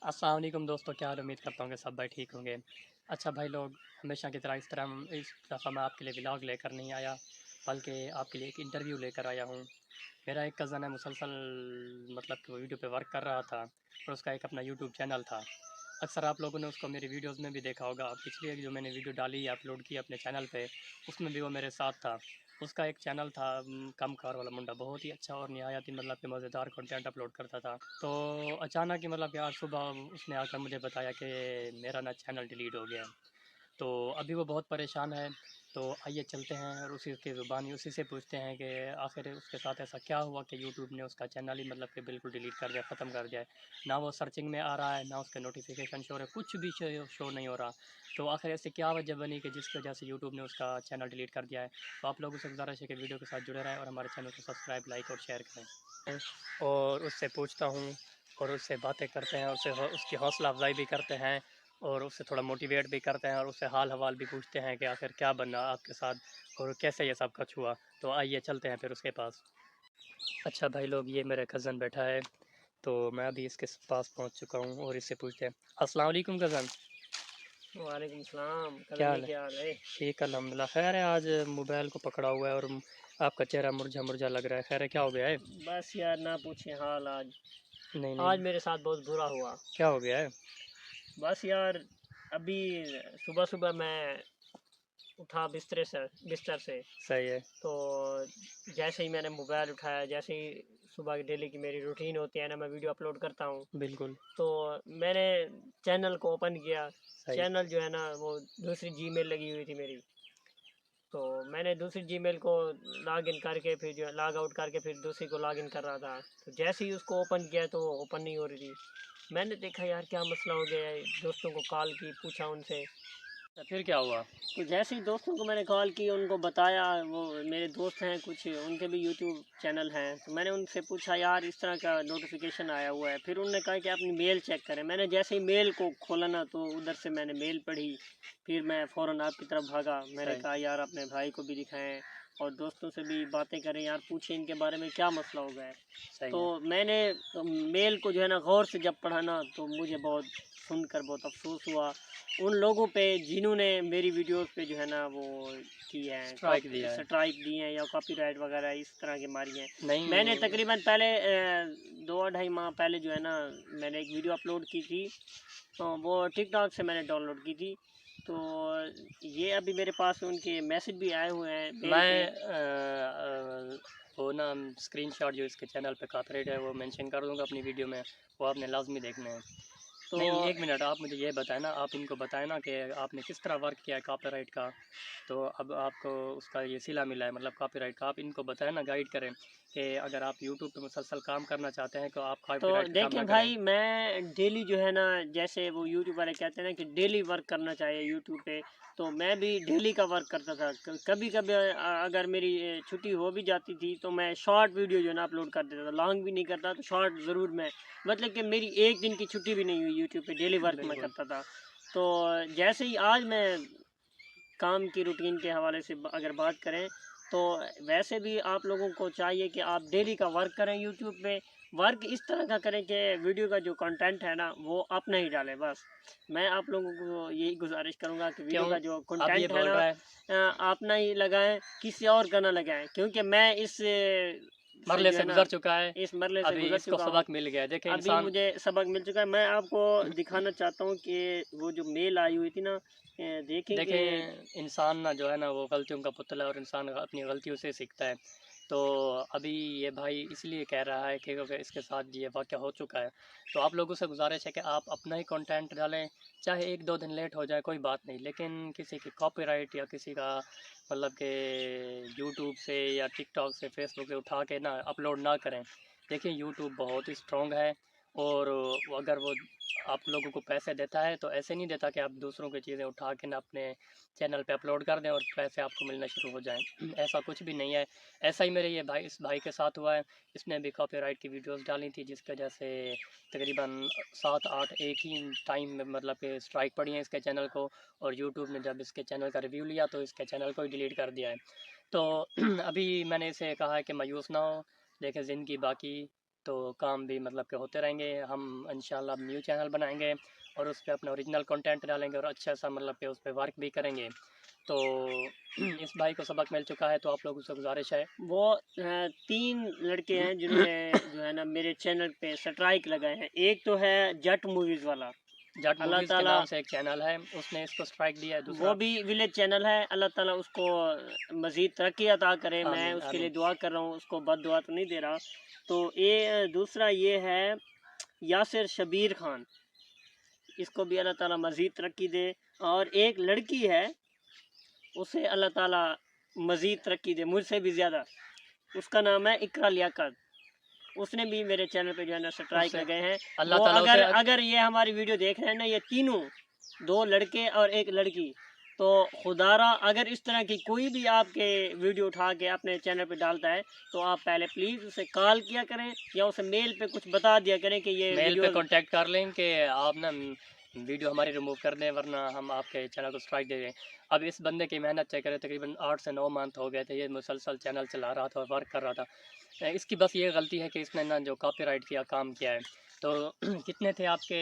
अस्सलाम वालेकुम दोस्तों, क्या हाल? उम्मीद करता हूँ कि सब भाई ठीक होंगे। अच्छा भाई लोग, हमेशा की तरह इस दफ़ा मैं आपके लिए व्लॉग लेकर नहीं आया, बल्कि आपके लिए एक इंटरव्यू लेकर आया हूँ। मेरा एक कज़न है, मुसलसल मतलब कि वो वीडियो पे वर्क कर रहा था और उसका एक अपना यूट्यूब चैनल था। अक्सर आप लोगों ने उसको मेरी वीडियोज़ में भी देखा होगा। पिछली एक जो मैंने वीडियो डाली अपलोड की अपने चैनल पे, उसमें भी वो मेरे साथ था। उसका एक चैनल था कम कार वाला मुंडा, बहुत ही अच्छा और निहायत ही मतलब कि मज़ेदार कंटेंट अपलोड करता था। तो अचानक ही मतलब कि आज सुबह उसने आकर मुझे बताया कि मेरा ना चैनल डिलीट हो गया है। तो अभी वो बहुत परेशान है। तो आइए चलते हैं और उसी की ज़ुबानी उसी से पूछते हैं कि आखिर उसके साथ ऐसा क्या हुआ कि यूट्यूब ने उसका चैनल ही मतलब कि बिल्कुल डिलीट कर दिया, ख़त्म कर दिया है। ना वो सर्चिंग में आ रहा है, ना उसके नोटिफिकेशन शो हो रहे, कुछ भी शो नहीं हो रहा। तो आखिर ऐसी क्या वजह बनी कि जिसकी वजह से यूट्यूब ने उसका चैनल डिलीट कर दिया है। तो आप लोगों से गुजारिश है कि वीडियो के साथ जुड़े रहें और हमारे चैनल को सब्सक्राइब, लाइक और शेयर करें। और उससे पूछता हूँ और उससे बातें करते हैं, उसकी हौसला अफजाई भी करते हैं और उससे थोड़ा मोटिवेट भी करते हैं और उससे हाल हवाल भी पूछते हैं कि आखिर क्या बना आपके साथ और कैसे ये सब कुछ हुआ। तो आइए चलते हैं फिर उसके पास। अच्छा भाई लोग, ये मेरा कज़न बैठा है, तो मैं अभी इसके पास पहुंच चुका हूं और इससे पूछते हैं। अस्सलाम वालेकुम कज़न। वालेकुम सलाम क्या कदम जी, हाल है? क्या हाल है। ठीक अल्हम्दुलिल्लाह। खैर है, आज मोबाइल को पकड़ा हुआ है और आपका चेहरा मुरझा मुरझा लग रहा है। खैर है, क्या हो गया है? बस यार ना पूछे हाल। आज नहीं आज नहीं, मेरे साथ बहुत बुरा हुआ। क्या हो गया है? बस यार अभी सुबह सुबह मैं उठा बिस्तर से। सही है। तो जैसे ही मैंने मोबाइल उठाया, जैसे ही सुबह की डेली की मेरी रूटीन होती है ना, मैं वीडियो अपलोड करता हूँ। बिल्कुल। तो मैंने चैनल को ओपन किया। सही। चैनल जो है ना वो दूसरी जीमेल लगी हुई थी मेरी। तो मैंने दूसरी जीमेल को लॉग इन करके फिर जो लॉग आउट करके फिर दूसरी को लॉग इन कर रहा था। तो जैसे ही उसको ओपन किया तो वो ओपन नहीं हो रही थी। मैंने देखा यार क्या मसला हो गया है, दोस्तों को कॉल की, पूछा उनसे। तो फिर क्या हुआ? तो जैसे ही दोस्तों को मैंने कॉल की, उनको बताया, वो मेरे दोस्त हैं कुछ, उनके भी यूट्यूब चैनल हैं, तो मैंने उनसे पूछा यार इस तरह का नोटिफिकेशन आया हुआ है। फिर उन्होंने कहा कि अपनी मेल चेक करें। मैंने जैसे ही मेल को खोला ना, तो उधर से मैंने मेल पढ़ी। फिर मैं फ़ौरन आपकी तरफ भागा। मैंने सही। कहा यार अपने भाई को भी दिखाएं और दोस्तों से भी बातें करें, यार पूछें इनके बारे में क्या मसला हो गया है। सही तो है। मैंने मेल को जो है ना गौर से जब पढ़ा ना, तो मुझे बहुत सुनकर बहुत अफसोस हुआ उन लोगों पे जिन्होंने मेरी वीडियोस पे जो है ना वो की है, स्ट्राइक दिया है। स्ट्राइक दी हैं या कॉपीराइट वगैरह इस तरह की मारी हैं। मैंने नहीं। तकरीबन पहले 2 ढाई माह पहले जो है ना मैंने एक वीडियो अपलोड की थी। तो वो टिकटॉक से मैंने डाउनलोड की थी। तो ये अभी मेरे पास उनके मैसेज भी आए हुए हैं मेल पे। मैं वो ना स्क्रीनशॉट जो इसके चैनल पे कॉपीराइट है वो मेंशन कर दूंगा अपनी वीडियो में, वो आपने लाजमी देखने हैं। तो नहीं, एक मिनट, आप मुझे ये बताएं ना, आप इनको बताएं ना कि आपने किस तरह वर्क किया है कॉपीराइट का। तो अब आपको उसका ये सिला मिला है मतलब कॉपीराइट का, आप इनको बताएं ना, गाइड करें कि अगर आप यूट्यूब पे मुसलसल काम करना चाहते हैं तो आप तो कॉपीराइट का काम ना देखें करें। भाई, मैं डेली जो है ना, जैसे वो यूट्यूब वाले कहते हैं ना कि डेली वर्क करना चाहिए यूट्यूब पे। तो मैं भी डेली का वर्क करता था। कभी कभी अगर मेरी छुट्टी हो भी जाती थी तो मैं शॉर्ट वीडियो जो है ना अपलोड कर देता था। लॉन्ग भी नहीं करता, तो शॉर्ट ज़रूर मैं, मतलब कि मेरी एक दिन की छुट्टी भी नहीं हुई यूट्यूब पे, डेली वर्क मैं बिल्कुल। करता था। तो जैसे ही आज मैं काम की रूटीन के हवाले से अगर बात करें, तो वैसे भी आप लोगों को चाहिए कि आप डेली का वर्क करें यूट्यूब पे। वर्क इस तरह का करें कि वीडियो का जो कंटेंट है ना वो अपना ही डालें बस। मैं आप लोगों को यही गुजारिश करूंगा कि वीडियो क्यों? का जो अब ये कंटेंट है बोल ना रहा है अपना ही लगाएं, किसी और का ना लगाएं, क्योंकि मैं इस से मरले जो से है ना गुजर चुका है, इस मरले से अभी गुजर इसको चुका हूँ। सबक मिल गया है। देखें अभी इंसान। मुझे सबक मिल चुका है। मैं आपको दिखाना चाहता हूँ कि वो जो मेल आई हुई थी ना, देखें कि देखें इंसान ना जो है ना वो गलतियों का पुतला है और इंसान अपनी गलतियों से सीखता है। तो अभी ये भाई इसलिए कह रहा है कि क्योंकि इसके साथ ये वाक़या हो चुका है। तो आप लोगों से गुजारिश है कि आप अपना ही कंटेंट डालें, चाहे 1-2 दिन लेट हो जाए कोई बात नहीं, लेकिन किसी की कॉपीराइट या किसी का मतलब कि यूट्यूब से या टिकटॉक से, फेसबुक से उठा के ना अपलोड ना करें। देखिए यूट्यूब बहुत ही स्ट्रॉन्ग है और अगर वो आप लोगों को पैसे देता है तो ऐसे नहीं देता कि आप दूसरों की चीज़ें उठा के ना अपने चैनल पे अपलोड कर दें और पैसे आपको मिलना शुरू हो जाएं। ऐसा कुछ भी नहीं है। ऐसा ही मेरे ये भाई इस भाई के साथ हुआ है। इसने भी कॉपीराइट की वीडियोस डाली थी जिसकी वजह से तकरीबन 7-8 एक ही टाइम में मतलब कि स्ट्राइक पड़ी है इसके चैनल को। और यूट्यूब ने जब इसके चैनल का रिव्यू लिया तो इसके चैनल को ही डिलीट कर दिया है। तो अभी मैंने इसे कहा है कि मायूस ना हो, देखें ज़िंदगी बाकी तो काम भी मतलब कि होते रहेंगे। हम इंशाल्लाह न्यू चैनल बनाएंगे और उस पे अपना ओरिजिनल कंटेंट डालेंगे और अच्छा सा मतलब कि उस पे वर्क भी करेंगे। तो इस भाई को सबक मिल चुका है, तो आप लोगों से गुजारिश है। वो 3 लड़के हैं जिन्होंने जो है ना मेरे चैनल पे स्ट्राइक लगाए हैं। एक तो है जट मूवीज़ वाला, जट अल्लाह मूवीज़ के ताला नाम से एक चैनल है, उसने इसको स्ट्राइक दिया है। वो दूसरा, भी विलेज चैनल है, अल्लाह ताला उसको मज़ीद तरक्की अता करे। मैं आमीन उसके लिए आमीन। दुआ कर रहा हूँ, उसको बद्दुआ तो नहीं दे रहा। तो ये दूसरा ये है यासिर शबीर खान, इसको भी अल्लाह ताला मज़ीद तरक्की दे। और एक लड़की है, उसे अल्लाह ताला मज़ीद तरक्की दे, मुझसे भी ज़्यादा। उसका नाम है इकरा लियाकत, उसने भी मेरे चैनल पे जो है ना स्ट्राइक उससे लगाए हैं। अल्लाह वो ताला अगर उसे अगर ये हमारी वीडियो देख रहे हैं ना, ये तीनों, 2 लड़के और 1 लड़की, तो खुदारा अगर इस तरह की कोई भी आपके वीडियो उठा के अपने चैनल पे डालता है, तो आप पहले प्लीज़ उसे कॉल किया करें या उसे मेल पे कुछ बता दिया करें कि ये मेल पे वीडियो। कांटेक्ट कर लें कि आप ना वीडियो हमारी रिमूव कर दें, वरना हम आपके चैनल को स्ट्राइक दे दें। अब इस बंदे की मेहनत चेक करें, तकरीबन 8 से 9 मंथ हो गए थे, ये मुसलसल चैनल चला रहा था और वर्क कर रहा था। इसकी बस ये गलती है कि इसने ना जो कॉपीराइट किया काम किया है। तो कितने थे आपके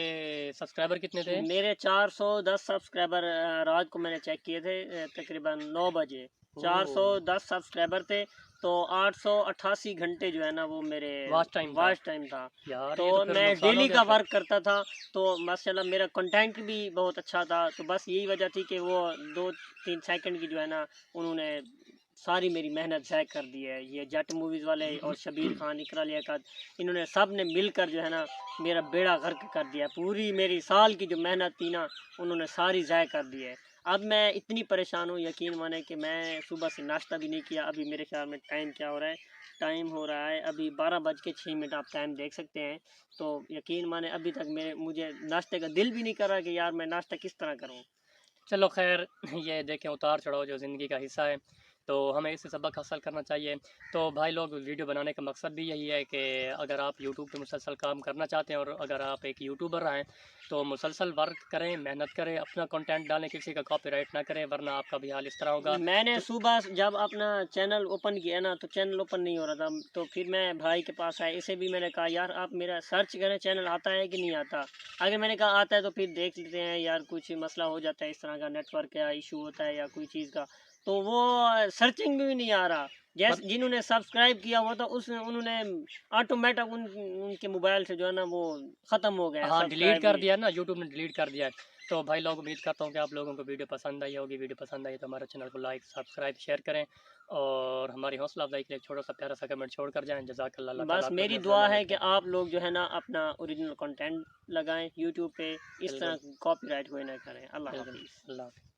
सब्सक्राइबर, कितने थे? मेरे 410 सब्सक्राइबर रात को मैंने चेक किए थे, तकरीबन 9 बजे ओह, 410 सब्सक्राइबर थे। तो 888 घंटे जो है ना वो मेरे वाच टाइम था। वॉच टाइम था। यार तो ये तो फिर मैं नुकसान हो डेली गया का फिर। वर्क करता था, तो माशाल्लाह मेरा कंटेंट भी बहुत अच्छा था। तो बस यही वजह थी कि वो 2-3 सेकंड की जो है ना उन्होंने सारी मेरी मेहनत ज़ाय कर दी है। ये जट मूवीज़ वाले और शबीर खान, इकरा लियाकत, इन्होंने सब ने मिलकर जो है ना मेरा बेड़ा गर्क कर दिया। पूरी मेरी साल की जो मेहनत थी ना, उन्होंने सारी ज़ाय कर दी है। अब मैं इतनी परेशान हूँ, यकीन माने कि मैं सुबह से नाश्ता भी नहीं किया। अभी मेरे ख्याल में टाइम क्या हो रहा है? टाइम हो रहा है अभी 12:06 आप टाइम देख सकते हैं। तो यकीन माने अभी तक मुझे नाश्ते का दिल भी नहीं कर रहा कि यार मैं नाश्ता किस तरह करूँ? चलो खैर, ये देखें उतार चढ़ाव जो ज़िंदगी का हिस्सा है, तो हमें इससे सबक हासिल करना चाहिए। तो भाई लोग, वीडियो बनाने का मकसद भी यही है कि अगर आप यूट्यूब पे मुसलसल काम करना चाहते हैं और अगर आप एक यूट्यूबर हैं, तो मुसलसल वर्क करें, मेहनत करें, अपना कंटेंट डालें, किसी का कॉपीराइट ना करें, वरना आपका भी हाल इस तरह होगा। मैंने तो सुबह जब अपना चैनल ओपन किया ना, तो चैनल ओपन नहीं हो रहा था। तो फिर मैं भाई के पास आया, इसे भी मैंने कहा यार आप मेरा सर्च करें चैनल आता है कि नहीं आता। अगर मैंने कहा आता है तो फिर देख लेते हैं यार, कुछ मसला हो जाता है इस तरह का, नेटवर्क का इशू होता है या कोई चीज़ का। तो वो सर्चिंग में भी नहीं आ रहा। मत जैसे जिन्होंने सब्सक्राइब किया हुआ था उस उन्होंने ऑटोमेटिक उनके मोबाइल से जो है ना वो ख़त्म हो गया हाँ, डिलीट सब्सक्राइब कर भी। दिया ना, यूट्यूब ने डिलीट कर दिया है। तो भाई लोग, उम्मीद करता हूँ कि आप लोगों को वीडियो पसंद आई होगी। वीडियो पसंद आई तो हमारे चैनल को लाइक, सब्सक्राइब, शेयर करें और हमारी हौसला अफजाई के लिए एक छोटा सा प्यारा सा कमेंट छोड़ कर जाएँ। जज़ाकल्लाह, अल्लाह ताला बस आपको मेरी दुनिया से दुआ ज़्यादा है कि रखे। आप लोग जो है ना अपना ओरिजिनल कंटेंट लगाएं यूट्यूब पे, इस बिल्कुल, तरह कॉपीराइट कोई ना करें। अल्लाह बिल्कुल। हाफिज़। अल्लाह हाफ़िज़।